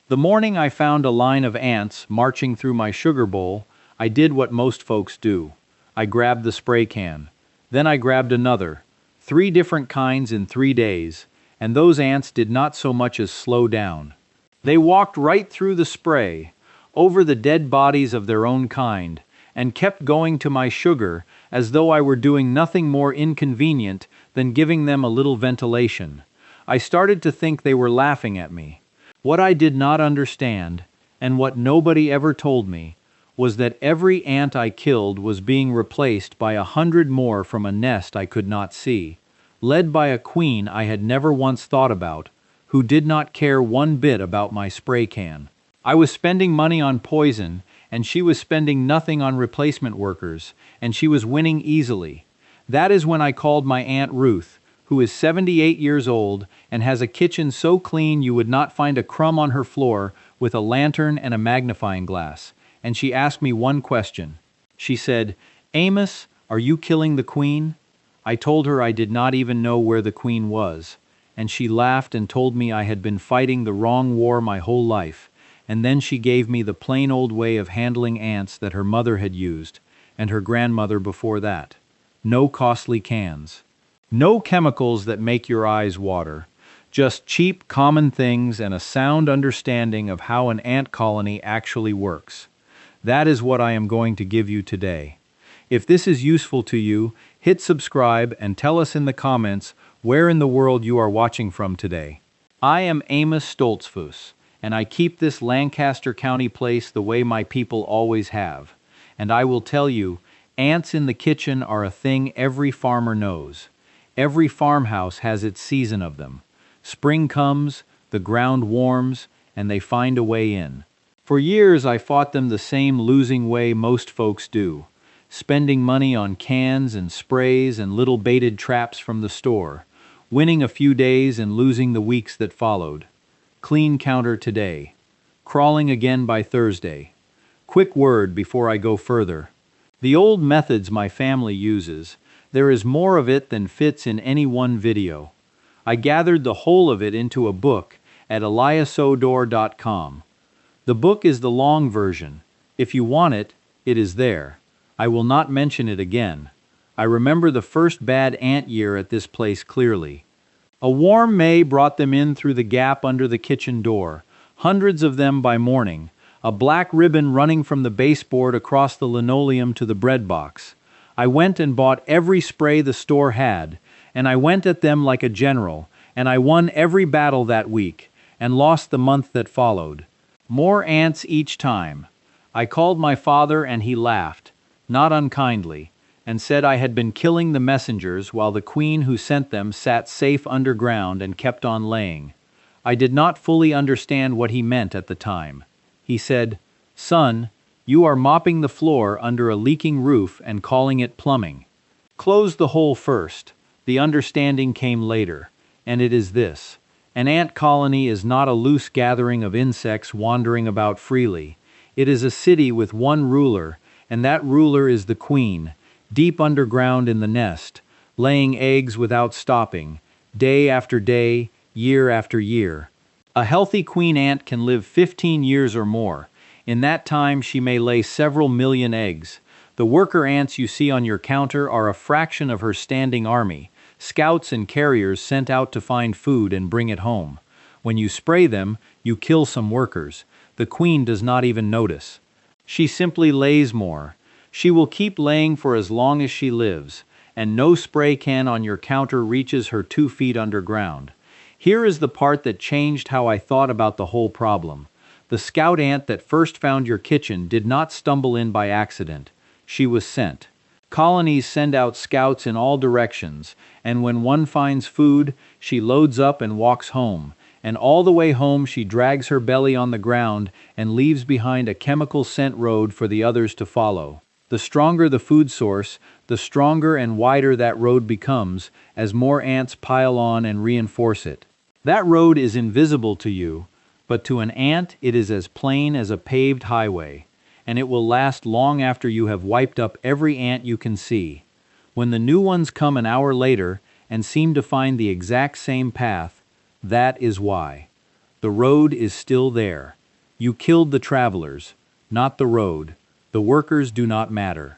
The morning I found a line of ants marching through my sugar bowl, I did what most folks do. I grabbed the spray can. Then I grabbed another. 3 different kinds in 3 days, and those ants did not so much as slow down. They walked right through the spray, over the dead bodies of their own kind, and kept going to my sugar as though I were doing nothing more inconvenient than giving them a little ventilation. I started to think they were laughing at me. What I did not understand, and what nobody ever told me, was that every ant I killed was being replaced by 100 more from a nest I could not see, led by a queen I had never once thought about, who did not care one bit about my spray can. I was spending money on poison, and she was spending nothing on replacement workers, and she was winning easily. That is when I called my Aunt Ruth, who is 78 years old and has a kitchen so clean you would not find a crumb on her floor, with a lantern and a magnifying glass, and she asked me one question. She said, "Amos, are you killing the queen?" I told her I did not even know where the queen was, and she laughed and told me I had been fighting the wrong war my whole life, and then she gave me the plain old way of handling ants that her mother had used, and her grandmother before that. No costly cans. No chemicals that make your eyes water. Just cheap, common things and a sound understanding of how an ant colony actually works. That is what I am going to give you today. If this is useful to you, hit subscribe and tell us in the comments where in the world you are watching from today. I am Amos Stoltzfus, and I keep this Lancaster County place the way my people always have. And I will tell you, ants in the kitchen are a thing every farmer knows. Every farmhouse has its season of them. Spring comes, the ground warms, and they find a way in. For years I fought them the same losing way most folks do, spending money on cans and sprays and little baited traps from the store, winning a few days and losing the weeks that followed. Clean counter today. Crawling again by Thursday. Quick word before I go further. The old methods my family uses, there is more of it than fits in any one video. I gathered the whole of it into a book at eliasodor.com. The book is the long version. If you want it, it is there. I will not mention it again. I remember the first bad ant year at this place clearly. A warm May brought them in through the gap under the kitchen door, hundreds of them by morning, a black ribbon running from the baseboard across the linoleum to the bread box. I went and bought every spray the store had, and I went at them like a general, and I won every battle that week, and lost the month that followed. More ants each time. I called my father and he laughed, not unkindly, and said I had been killing the messengers while the queen who sent them sat safe underground and kept on laying. I did not fully understand what he meant at the time. He said, "Son, you are mopping the floor under a leaking roof and calling it plumbing. Close the hole first." The understanding came later, and it is this. An ant colony is not a loose gathering of insects wandering about freely. It is a city with one ruler, and that ruler is the queen, deep underground in the nest, laying eggs without stopping, day after day, year after year. A healthy queen ant can live 15 years or more. In that time, she may lay several million eggs. The worker ants you see on your counter are a fraction of her standing army, scouts and carriers sent out to find food and bring it home. When you spray them, you kill some workers. The queen does not even notice. She simply lays more. She will keep laying for as long as she lives, and no spray can on your counter reaches her 2 feet underground. Here is the part that changed how I thought about the whole problem. The scout ant that first found your kitchen did not stumble in by accident. She was sent. Colonies send out scouts in all directions, and when one finds food, she loads up and walks home, and all the way home she drags her belly on the ground and leaves behind a chemical scent road for the others to follow. The stronger the food source, the stronger and wider that road becomes as more ants pile on and reinforce it. That road is invisible to you, but to an ant it is as plain as a paved highway, and it will last long after you have wiped up every ant you can see. When the new ones come an hour later and seem to find the exact same path, that is why. The road is still there. You killed the travelers, not the road. The workers do not matter.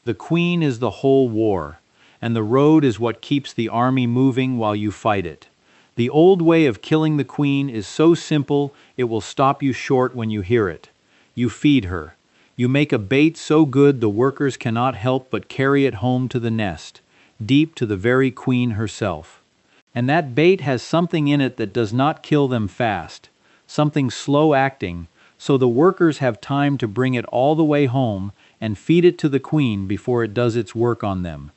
The queen is the whole war, and the road is what keeps the army moving while you fight it. The old way of killing the queen is so simple it will stop you short when you hear it. You feed her. You make a bait so good the workers cannot help but carry it home to the nest, deep to the very queen herself. And that bait has something in it that does not kill them fast, something slow acting, so the workers have time to bring it all the way home and feed it to the queen before it does its work on them.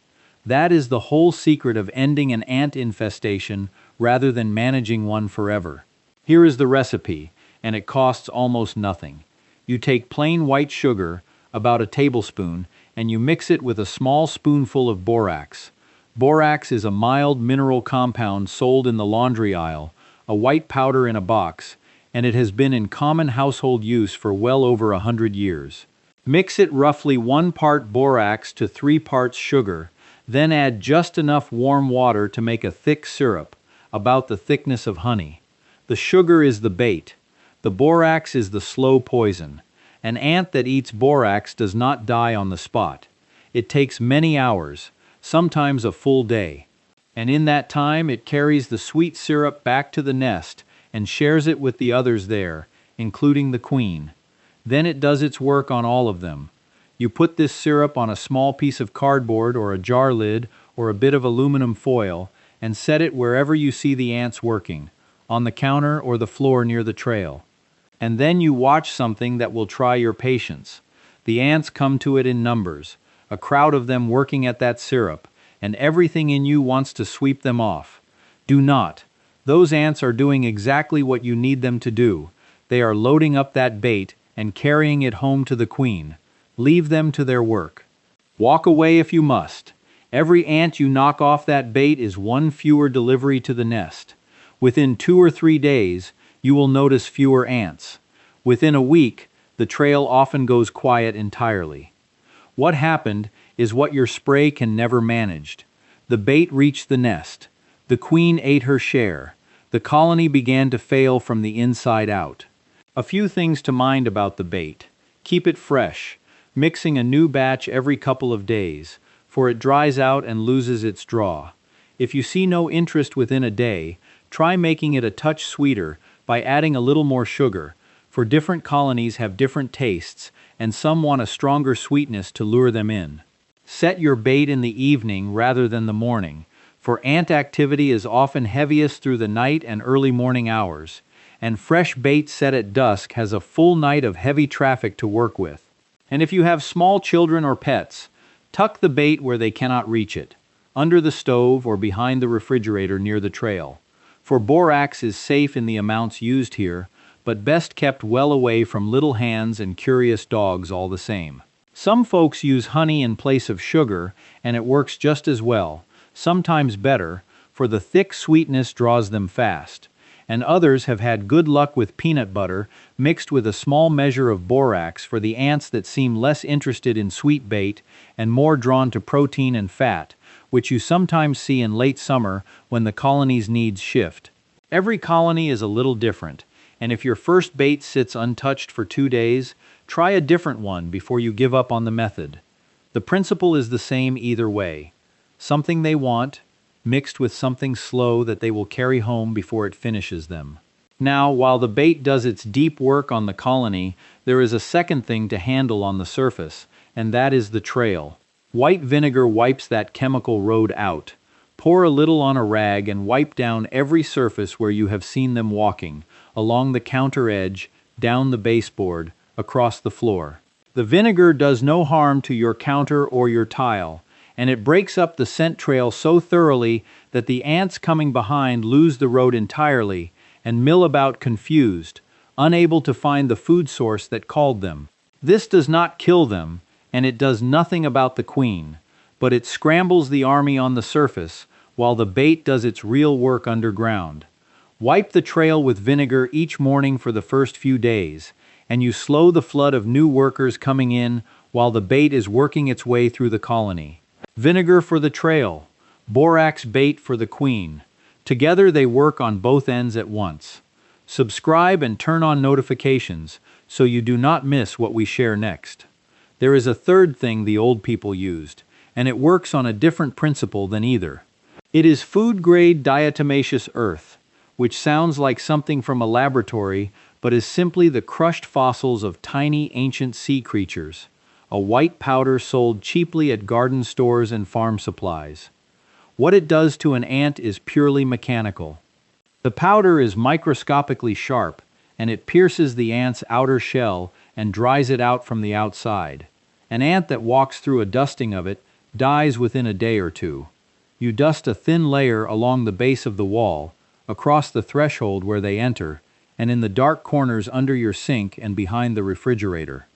That is the whole secret of ending an ant infestation rather than managing one forever. Here is the recipe, and it costs almost nothing. You take plain white sugar, about a tablespoon, and you mix it with a small spoonful of borax. Borax is a mild mineral compound sold in the laundry aisle, a white powder in a box, and it has been in common household use for well over 100 years. Mix it roughly 1 part borax to 3 parts sugar, then add just enough warm water to make a thick syrup, about the thickness of honey. The sugar is the bait. The borax is the slow poison. An ant that eats borax does not die on the spot. It takes many hours, sometimes a full day. And in that time it carries the sweet syrup back to the nest and shares it with the others there, including the queen. Then it does its work on all of them. You put this syrup on a small piece of cardboard or a jar lid or a bit of aluminum foil and set it wherever you see the ants working, on the counter or the floor near the trail. And then you watch something that will try your patience. The ants come to it in numbers, a crowd of them working at that syrup, and everything in you wants to sweep them off. Do not. Those ants are doing exactly what you need them to do. They are loading up that bait and carrying it home to the queen. Leave them to their work. Walk away if you must. Every ant you knock off that bait is one fewer delivery to the nest. Within 2 or 3 days, you will notice fewer ants. Within a week, the trail often goes quiet entirely. What happened is what your spray can never manage. The bait reached the nest. The queen ate her share. The colony began to fail from the inside out. A few things to mind about the bait. Keep it fresh, mixing a new batch every couple of days, for it dries out and loses its draw. If you see no interest within a day, try making it a touch sweeter by adding a little more sugar, for different colonies have different tastes, and some want a stronger sweetness to lure them in. Set your bait in the evening rather than the morning, for ant activity is often heaviest through the night and early morning hours, and fresh bait set at dusk has a full night of heavy traffic to work with. And if you have small children or pets, tuck the bait where they cannot reach it, under the stove or behind the refrigerator near the trail. For borax is safe in the amounts used here, but best kept well away from little hands and curious dogs all the same. Some folks use honey in place of sugar, and it works just as well, sometimes better, for the thick sweetness draws them fast. And others have had good luck with peanut butter mixed with a small measure of borax for the ants that seem less interested in sweet bait and more drawn to protein and fat, which you sometimes see in late summer when the colony's needs shift. Every colony is a little different, and if your first bait sits untouched for 2 days, try a different one before you give up on the method. The principle is the same either way. Something they want, mixed with something slow that they will carry home before it finishes them. Now, while the bait does its deep work on the colony, there is a second thing to handle on the surface, and that is the trail. White vinegar wipes that chemical road out. Pour a little on a rag and wipe down every surface where you have seen them walking, along the counter edge, down the baseboard, across the floor. The vinegar does no harm to your counter or your tile, and it breaks up the scent trail so thoroughly that the ants coming behind lose the road entirely and mill about confused, unable to find the food source that called them. This does not kill them, and it does nothing about the queen, but it scrambles the army on the surface while the bait does its real work underground. Wipe the trail with vinegar each morning for the first few days, and you slow the flood of new workers coming in while the bait is working its way through the colony. Vinegar for the trail, borax bait for the queen. Together they work on both ends at once. Subscribe and turn on notifications so you do not miss what we share next. There is a third thing the old people used, and it works on a different principle than either. It is food-grade diatomaceous earth, which sounds like something from a laboratory but is simply the crushed fossils of tiny ancient sea creatures, a white powder sold cheaply at garden stores and farm supplies. What it does to an ant is purely mechanical. The powder is microscopically sharp, and it pierces the ant's outer shell and dries it out from the outside. An ant that walks through a dusting of it dies within a day or two. You dust a thin layer along the base of the wall, across the threshold where they enter, and in the dark corners under your sink and behind the refrigerator.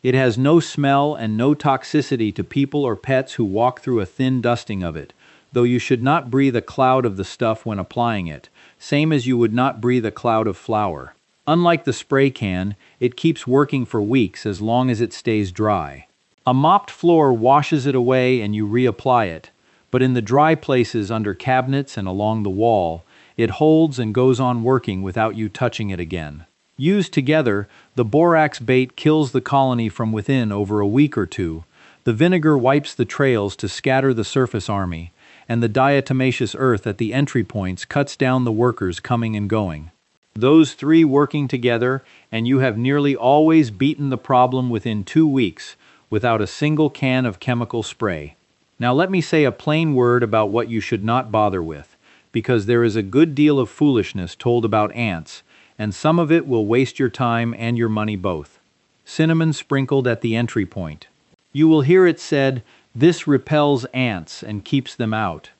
It has no smell and no toxicity to people or pets who walk through a thin dusting of it, though you should not breathe a cloud of the stuff when applying it, same as you would not breathe a cloud of flour. Unlike the spray can, it keeps working for weeks as long as it stays dry. A mopped floor washes it away and you reapply it, but in the dry places under cabinets and along the wall, it holds and goes on working without you touching it again. Used together, the borax bait kills the colony from within over a week or two, the vinegar wipes the trails to scatter the surface army, and the diatomaceous earth at the entry points cuts down the workers coming and going. Those three working together, and you have nearly always beaten the problem within 2 weeks without a single can of chemical spray. Now let me say a plain word about what you should not bother with, because there is a good deal of foolishness told about ants, and some of it will waste your time and your money both. Cinnamon sprinkled at the entry point. You will hear it said, "This repels ants and keeps them out."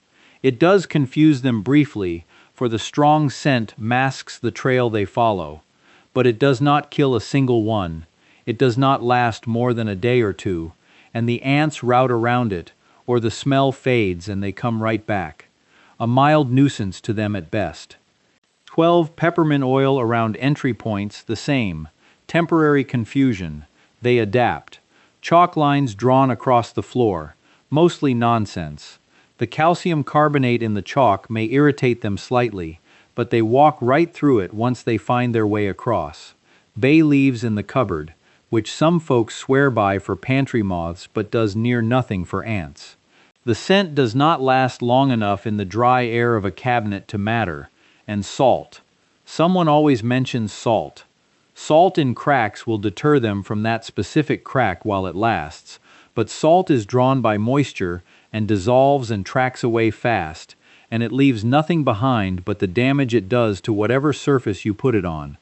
It does confuse them briefly, for the strong scent masks the trail they follow. But it does not kill a single one. It does not last more than a day or two, and the ants route around it, or the smell fades and they come right back. A mild nuisance to them at best. 12 peppermint oil around entry points, the same. Temporary confusion. They adapt. Chalk lines drawn across the floor. Mostly nonsense. The calcium carbonate in the chalk may irritate them slightly, but they walk right through it once they find their way across. Bay leaves in the cupboard, which some folks swear by for pantry moths but does near nothing for ants. The scent does not last long enough in the dry air of a cabinet to matter. And salt. Someone always mentions salt. Salt in cracks will deter them from that specific crack while it lasts, but salt is drawn by moisture and dissolves and tracks away fast, and it leaves nothing behind but the damage it does to whatever surface you put it on.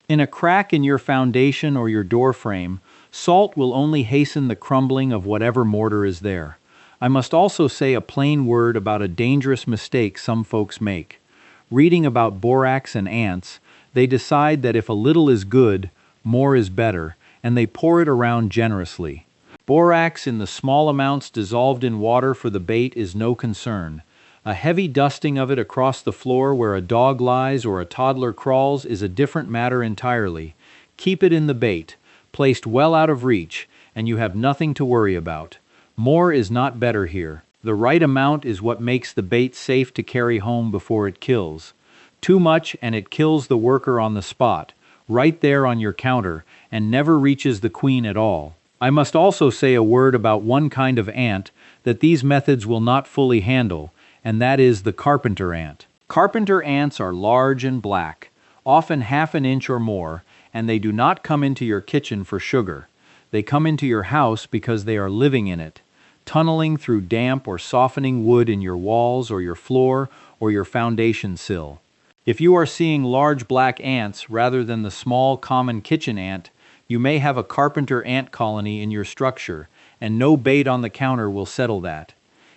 In a crack in your foundation or your door frame, salt will only hasten the crumbling of whatever mortar is there. I must also say a plain word about a dangerous mistake some folks make. Reading about borax and ants, they decide that if a little is good, more is better, and they pour it around generously. Borax in the small amounts dissolved in water for the bait is no concern. A heavy dusting of it across the floor where a dog lies or a toddler crawls is a different matter entirely. Keep it in the bait, placed well out of reach, and you have nothing to worry about. More is not better here. The right amount is what makes the bait safe to carry home before it kills. Too much and it kills the worker on the spot, right there on your counter, and never reaches the queen at all. I must also say a word about one kind of ant that these methods will not fully handle, and that is the carpenter ant. Carpenter ants are large and black, often half an inch or more, and they do not come into your kitchen for sugar. They come into your house because they are living in it, tunneling through damp or softening wood in your walls or your floor or your foundation sill. If you are seeing large black ants rather than the small common kitchen ant, you may have a carpenter ant colony in your structure, and no bait on the counter will settle that.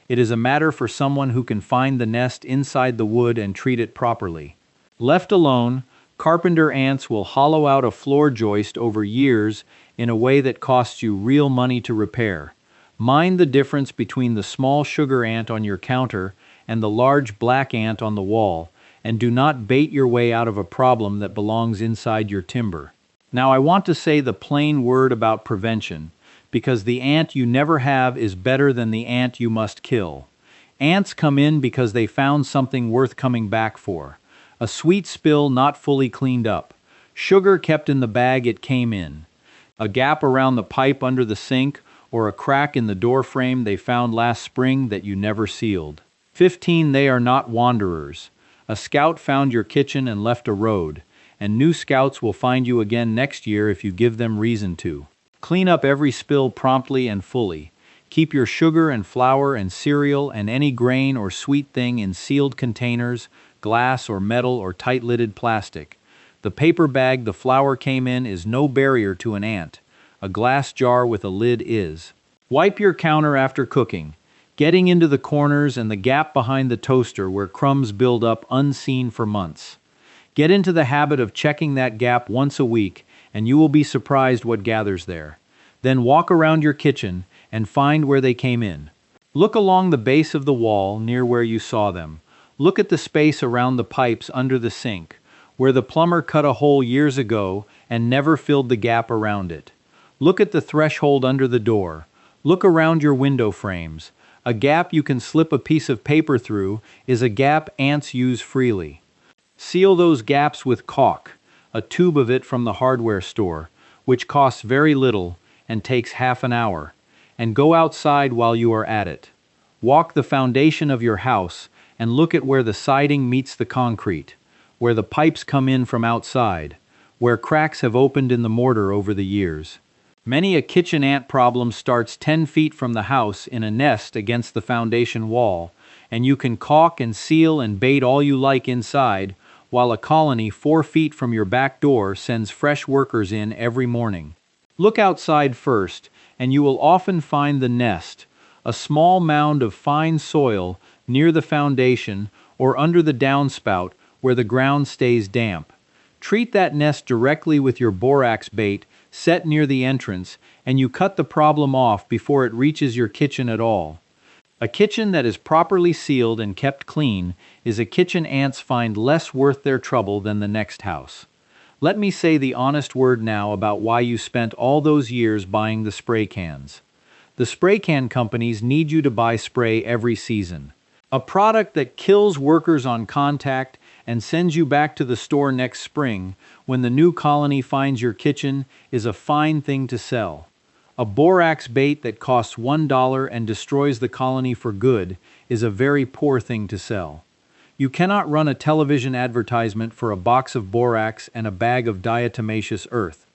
It is a matter for someone who can find the nest inside the wood and treat it properly. Left alone, carpenter ants will hollow out a floor joist over years in a way that costs you real money to repair. Mind the difference between the small sugar ant on your counter and the large black ant on the wall, and do not bait your way out of a problem that belongs inside your timber. Now I want to say the plain word about prevention, because the ant you never have is better than the ant you must kill. Ants come in because they found something worth coming back for. A sweet spill not fully cleaned up. Sugar kept in the bag it came in. A gap around the pipe under the sink, or a crack in the door frame they found last spring that you never sealed. 15. They are not wanderers. A scout found your kitchen and left a road, and new scouts will find you again next year if you give them reason to. Clean up every spill promptly and fully. Keep your sugar and flour and cereal and any grain or sweet thing in sealed containers, glass or metal or tight-lidded plastic. The paper bag the flour came in is no barrier to an ant. A glass jar with a lid is. Wipe your counter after cooking, getting into the corners and the gap behind the toaster where crumbs build up unseen for months. Get into the habit of checking that gap once a week, and you will be surprised what gathers there. Then walk around your kitchen and find where they came in. Look along the base of the wall near where you saw them. Look at the space around the pipes under the sink, where the plumber cut a hole years ago and never filled the gap around it. Look at the threshold under the door. Look around your window frames. A gap you can slip a piece of paper through is a gap ants use freely. Seal those gaps with caulk, a tube of it from the hardware store, which costs very little and takes half an hour, and go outside while you are at it. Walk the foundation of your house and look at where the siding meets the concrete, where the pipes come in from outside, where cracks have opened in the mortar over the years. Many a kitchen ant problem starts 10 feet from the house in a nest against the foundation wall, and you can caulk and seal and bait all you like inside, while a colony 4 feet from your back door sends fresh workers in every morning. Look outside first, and you will often find the nest, a small mound of fine soil near the foundation or under the downspout where the ground stays damp. Treat that nest directly with your borax bait set near the entrance, and you cut the problem off before it reaches your kitchen at all. A kitchen that is properly sealed and kept clean is a kitchen ants find less worth their trouble than the next house. Let me say the honest word now about why you spent all those years buying the spray cans. The spray can companies need you to buy spray every season. A product that kills workers on contact and sends you back to the store next spring when the new colony finds your kitchen is a fine thing to sell. A borax bait that costs $1 and destroys the colony for good is a very poor thing to sell. You cannot run a television advertisement for a box of borax and a bag of diatomaceous earth.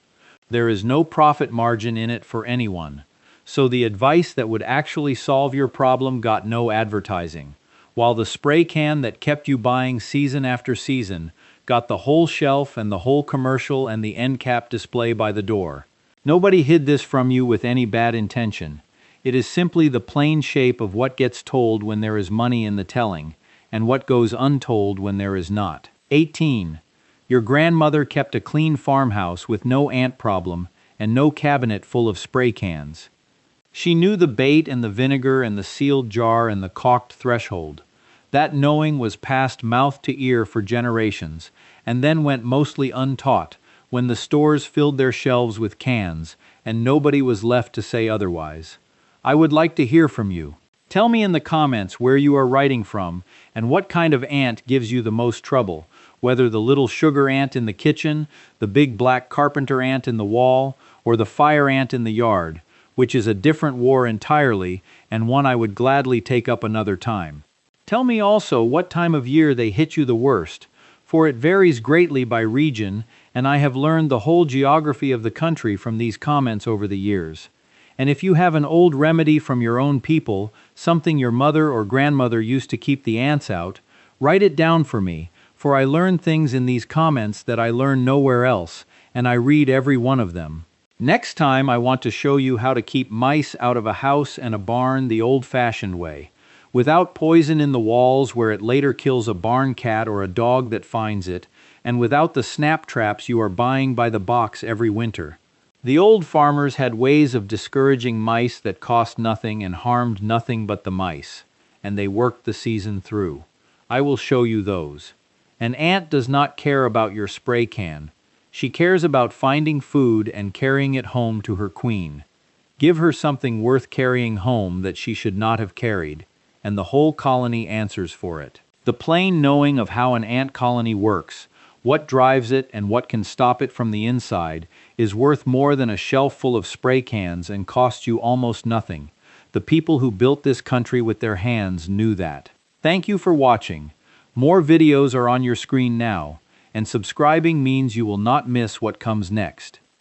There is no profit margin in it for anyone. So the advice that would actually solve your problem got no advertising, while the spray can that kept you buying season after season got the whole shelf and the whole commercial and the end cap display by the door. Nobody hid this from you with any bad intention. It is simply the plain shape of what gets told when there is money in the telling, and what goes untold when there is not. 18. Your grandmother kept a clean farmhouse with no ant problem and no cabinet full of spray cans. She knew the bait and the vinegar and the sealed jar and the caulked threshold. That knowing was passed mouth to ear for generations, and then went mostly untaught when the stores filled their shelves with cans, and nobody was left to say otherwise. I would like to hear from you. Tell me in the comments where you are writing from, and what kind of ant gives you the most trouble, whether the little sugar ant in the kitchen, the big black carpenter ant in the wall, or the fire ant in the yard, which is a different war entirely, and one I would gladly take up another time. Tell me also what time of year they hit you the worst, for it varies greatly by region, and I have learned the whole geography of the country from these comments over the years. And if you have an old remedy from your own people, something your mother or grandmother used to keep the ants out, write it down for me, for I learn things in these comments that I learn nowhere else, and I read every one of them. Next time I want to show you how to keep mice out of a house and a barn the old-fashioned way, without poison in the walls where it later kills a barn cat or a dog that finds it, and without the snap traps you are buying by the box every winter. The old farmers had ways of discouraging mice that cost nothing and harmed nothing but the mice, and they worked the season through. I will show you those. An ant does not care about your spray can. She cares about finding food and carrying it home to her queen. Give her something worth carrying home that she should not have carried, and the whole colony answers for it. The plain knowing of how an ant colony works, what drives it and what can stop it from the inside, is worth more than a shelf full of spray cans and costs you almost nothing. The people who built this country with their hands knew that. Thank you for watching. More videos are on your screen now, and subscribing means you will not miss what comes next.